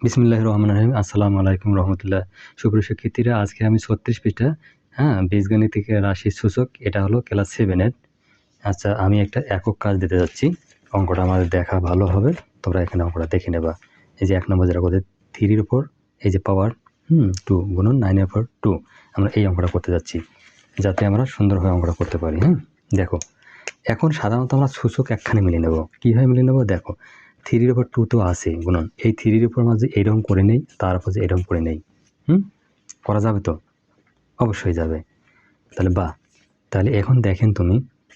বিসমিল্লাহির রহমানির রহিম। আসসালামু আলাইকুম রহমতুল্লাহ। সুপ্রিয় শিক্ষার্থীরা, আজকে আমি 36 পৃষ্ঠা বীজগণিতিক রাশির সূচক, এটা হলো ক্লাস 7 এর। আচ্ছা, আমি একটা একক কাজ দিতে যাচ্ছি। অঙ্কটা আমাদের দেখা ভালো হবে, তোমরা এখানে অঙ্কটা দেখে নেবা। এই যে 1 নম্বর যেটা করতে 3 এর উপর এই যে পাওয়ার 2 গুণন 9 এর উপর 2, আমরা এই অঙ্কটা করতে যাচ্ছি যাতে আমরা সুন্দরভাবে অঙ্কটা করতে পারি। দেখো, এখন সাধারণত আমরা সূচক একখানে মিলিয়ে নেব। কীভাবে মিলিয়ে নেব? দেখো, 3 এর উপর 2 তো আছে গুণন, এই 3 এর উপর মাঝে এইরকম করে নেই, তার উপর যে এরকম করে নেই, করা যাবে তো? অবশ্যই যাবে। তাহলে তাহলে এখন দেখেন তুমি,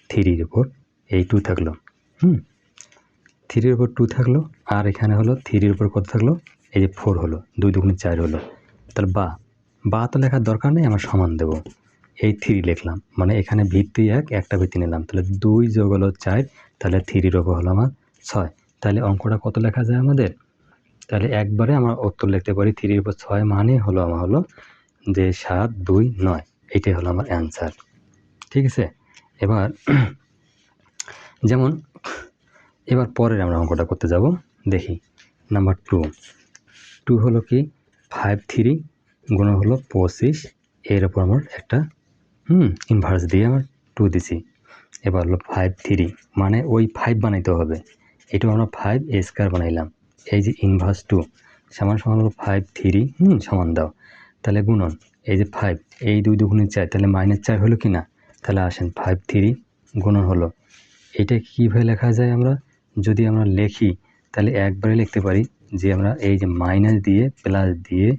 3 এর উপর এই 2 থাকলো, 3 এর উপর 2 থাকলো, আর এখানে হলো 3 এর উপর কত থাকলো? এই যে 4 হলো, 2 দুগুণে 4 হলো। তাহলে তো লেখার দরকার নেই, আমরা সমান দেব। এই 3 লিখলাম, মানে এখানে ভিত্তি 1, একটা ভিত্তি নিলাম, তাহলে 2 যোগ হলো 4, তাহলে 3 এর উপর হলো আমার 6। তাহলে অঙ্কটা কত লেখা যায় আমাদের? তাহলে একবারে আমরা উত্তর লিখতে পারি 3 এর উপর 6 মানে হলো আমার হলো যে 7, 2, 9। এইটাই হলো আমার অ্যান্সার। ঠিক আছে? এবার যেমন এবার পরের আমরা অঙ্কটা করতে যাব। দেখি নাম্বার 2 হলো কি 5 3 গুণ হলো 25, এর উপর আমার একটা ইনভার্স দিয়ে আমার 2 দিছি। এবার হলো 5 3 মানে ওই 5 বানাইতে হবে, এটাও আমরা 5 a স্কয়ার বানাইলাম। এই যে ইনভার্স 2 সমান হলো 5 3 সমান দাও। তাহলে গুণন এই যে 5, এই 2 দুগুণে 4, তাহলে -4 হলো কি না? তাহলে আসেন 5 3 গুণন হলো, এটা কীভাবে লেখা যায়? আমরা যদি আমরা লিখি তাহলে একবারে লিখতে পারি যে আমরা এই যে মাইনাস দিয়ে প্লাস দিয়ে,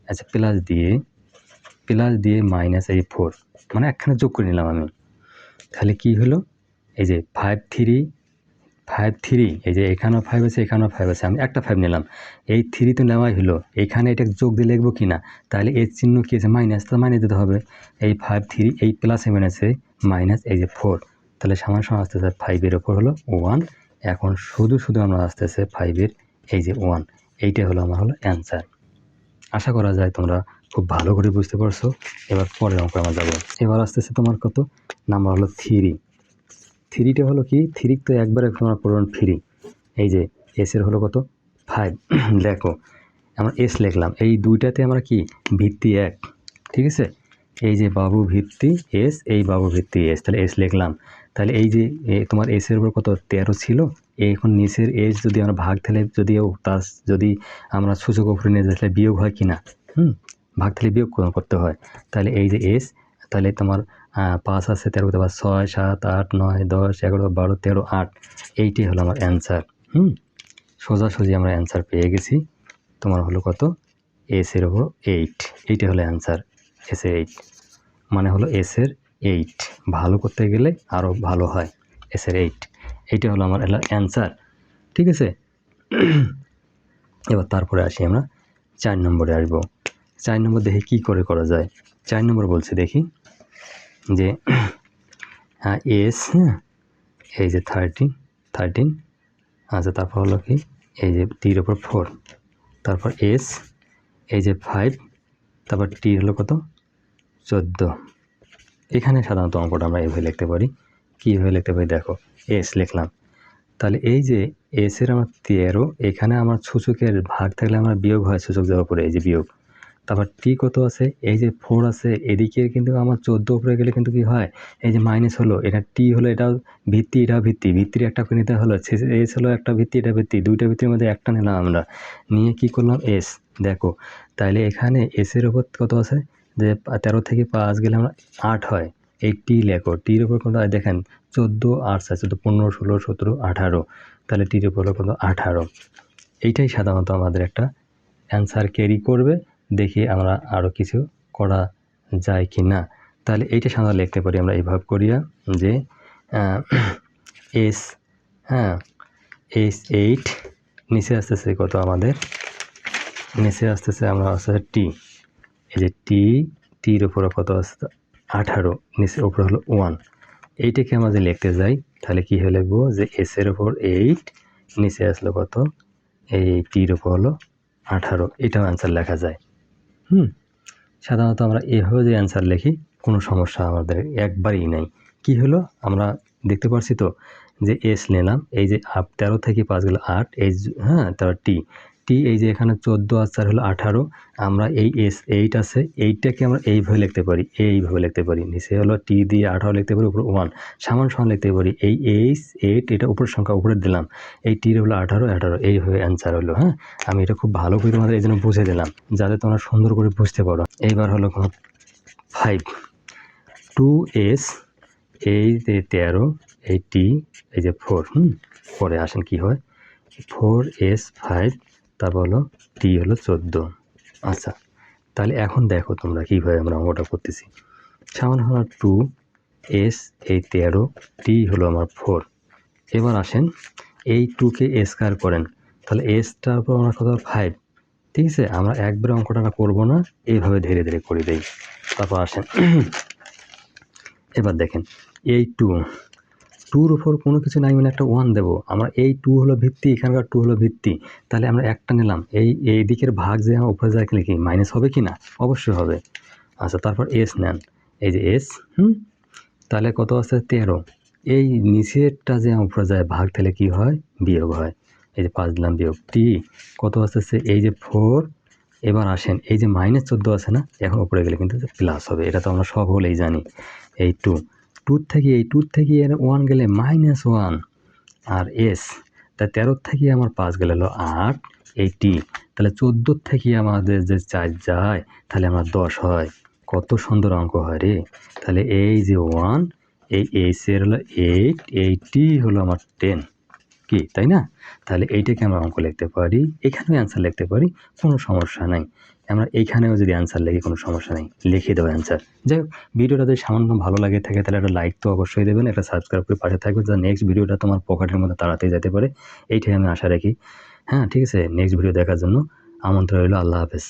আচ্ছা প্লাস দিয়ে মাইনাস এই 4, মানে একখানে যোগ করে নিলাম আমি। তাহলে কি হলো? এই যে 5 3, এই যে এখানেও 5 আছে, এখানেও 5 আছে, আমি একটা 5 নিলাম। এই 3 তো নেওয়াই হলো, এখানে এটা যোগ দিয়ে লিখবো কি না? তাহলে এর চিহ্ন কী আছে? মাইনাস, তো মাইনাস দিতে হবে। এই 5 3 এই প্লাসে মাইনাসে মাইনাস এই যে 4, তাহলে সমান আসতেছে 5 এর ওপর হলো 1। এখন শুধু আমরা আসতেছে 5 এর এই যে 1, এইটাই হলো আমার হলো অ্যান্সার। আশা করা যায় তোমরা খুব ভালো করে বুঝতে পারছো। এবার পরের অঙ্ক আমরা যাবো। এবার আসতেছে তোমার কত নাম্বার হলো 3টা হলো কি 3 তো একবারে তোমরা পড়ুন ফ্রি। এই যে এস এর হলো কত 5, দেখো আমরা এস লিখলাম, এই দুইটাতে আমরা কি ভিত্তি 1, ঠিক আছে? এই যে বাবু ভিত্তি এস, এই বাবু ভিত্তি এস, তাহলে এস লিখলাম। তাহলে এই যে তোমার এস এর উপর কত 13 ছিল, এখন নিচের এস যদি আমরা ভাগ তাহলে যদি আমরা সূচক উপরে নিয়ে যাই তাহলে বিয়োগ হয় কি না? ভাগ তাহলে বিয়োগ করতে হয়। তাহলে এই যে এস, তাহলে তোমার 5 আছে 13 করতে 6 7 8 9 10 11 12 13 8, এইটাই হলো আমার অ্যান্সার। সোজাসুজি আমরা অ্যান্সার পেয়ে গেছি। তোমার হলো কত? এস এর উপর 8, এইটা হলো অ্যান্সার। এস এর 8 মানে হলো এস এর 8, ভালো করতে গেলে আরও ভালো হয়। এস এর 8, এইটা হলো আমার অ্যান্সার। ঠিক আছে? এবার তারপরে আসি আমরা 4 নম্বরে আসবো। 4 নম্বর দেখি কী করে করা যায়। 4 নম্বর বলছে দেখি যে এস, এই যে 13, আচ্ছা তারপর হলো কি এই যে টির ওপর 4, তারপর এস এই যে 5, তারপর টি হলো কত 14। এখানে সাধারণত অঙ্কটা আমরা এইভাবে লিখতে পারি। কীভাবে লিখতে পারি? দেখো এস লিখলাম, তাহলে এই যে এস এর আমার 13, এখানে আমার সূচকের ভাগ থাকলে আমার বিয়োগ হয় সূচক যাওয়ার পরে, এই যে বিয়োগ। তারপর টি কত আছে? এই যে 4 আছে, এদিকে কিন্তু আমার 14 উপরে গেলে কিন্তু কি হয়? এই যে মাইনাস হলো, এটা টি হলো, এটাও ভিত্তি, এটাও ভিত্তি, ভিত্তির একটা করে নিতে হলো। এস হলো একটা ভিত্তি, এটা ভিত্তি, দুইটা ভিত্তির মধ্যে একটা নিলাম আমরা, নিয়ে কি করলাম এস। দেখো তাহলে এখানে এস এর উপর কত আছে? যে 13 থেকে 5 গেলে আমরা 8 হয়। এই টি লেখো, টির উপর কত হয়? দেখেন 14 8 14 15 16 17 18, তাহলে টির উপর হলো কত 18। এইটাই সাধারণত আমাদের একটা অ্যান্সার ক্যারি করবে। দেখি আমরা আরও কিছু করা যায় কি না। তাহলে এইটা সাধারণত লিখতে পারি আমরা এইভাবে করিয়া যে এস, এস 8, নিচে আসতেছে কত আমাদের? নিচে আসতেছে আমরা আসতেছে টি, এই যে টির উপরে কত আসছে 18, নিচের উপরে হলো 1। এইটাকে আমরা যদি লিখতে যাই তাহলে কী হয়ে লিখবো? যে এস এর উপর 8, নিচে আসলো কত? এই টির উপর হলো 18, এটাও অ্যান্সার লেখা যায়। সাধারণত আমরা এভাবে যে অ্যান্সার লিখি কোনো সমস্যা আমাদের একবারেই নেই। কি হলো আমরা দেখতে পাচ্ছি তো যে এস নিলাম, এই যে 13 থেকে 5 গেল 8, এই তারপর টি এই যে এখানে 14 আর 4 হলো 18, আমরা এই S8 আছে এইটাকে আমরা এইভাবে লিখতে পারি, এইভাবে লিখতে পারি। নিচে হলো টি দিয়ে 18 লিখতে পারি, উপরে 1 সমান সমান লিখতে পারি। এই H8 এটা উপরের সংখ্যা উপরে দিলাম, এই টির হলো 18 এইভাবে অ্যান্সার হলো। হ্যাঁ, আমি এটা খুব ভালো করে তোমাদের এই জন্য বুঝে দিলাম যাতে তোমরা সুন্দর করে বুঝতে পারো। এইবার হলো 5 2S এই যে 13 এই টি এই যে 4, পরে আসেন কি হয় 4S5 তারপর হলো টি হলো 14। আচ্ছা, তাহলে এখন দেখো তোমরা কীভাবে আমরা অঙ্কটা করতেছি। সমান হলো 2S এই 13 টি হলো আমার 4। এবার আসেন এই 2কে স্কয়ার করেন, তাহলে এসটার উপর আমরা কত 5। ঠিক আছে, আমরা একবারে অঙ্কটা করবো না, এইভাবে ধীরে ধীরে করে দেই। তারপর আসেন এবার দেখেন এই 2-2-র উপর কোনো কিছু নাই মানে একটা 1 দেবো আমরা। এই 2 হলো ভিত্তি, এখানকার 2 হলো ভিত্তি, তাহলে আমরা একটা নিলাম। এই দিকের ভাগ যে আমার উপরে যায় কি মাইনাস হবে কি না? অবশ্যই হবে। আচ্ছা, তারপর এস নেন, এই যে এস, তাহলে কত আছে 13। এই নিচেরটা যে উপরে যায় ভাগ, তাহলে কি হয় বিয়োগ হয়। এই যে 5 দিলাম বিয়োগ, টি কত আছে এই যে 4। এবার আসেন এই যে -14 আছে না, এখন উপরে গেলে কিন্তু প্লাস হবে, এটা তো আমরা সব হলেই জানি। এই 2 থেকে এই 2 থেকে এর 1 গেলে -1 আর এস, তাই 13 থেকে আমার 5 গেলে হলো 8 এই টি, তাহলে 14 থেকে আমাদের যে 4 যায় তাহলে আমার 10 হয়। কত সুন্দর অঙ্ক হয় রে। তাহলে এই যে 1 এই এস এর হলো 8, এই টি হলো আমার 10, কি তাই না? তাহলে এইটাকে আমরা অঙ্ক লিখতে পারি, এখানেও অ্যান্সার লিখতে পারি, কোনো সমস্যা নাই। আমরা এইখানেও যদি অ্যান্সার লিখি কোনো সমস্যা নেই, লিখে দেবো অ্যান্সার। যাই হোক, ভিডিওটা যদি সামান্য ভালো লাগে থাকে তাহলে একটা লাইক তো অবশ্যই দেবেন, একটা সাবস্ক্রাইব করে পাশে থাকবে, যাতে নেক্সট ভিডিওটা তোমার পকেটের মধ্যে তাড়াতাড়ি যেতে পারে, এইটাই আমি আশা রাখি। হ্যাঁ, ঠিক আছে, নেক্সট ভিডিও দেখার জন্য আমন্ত্রণ রইল। আল্লাহ হাফেজ।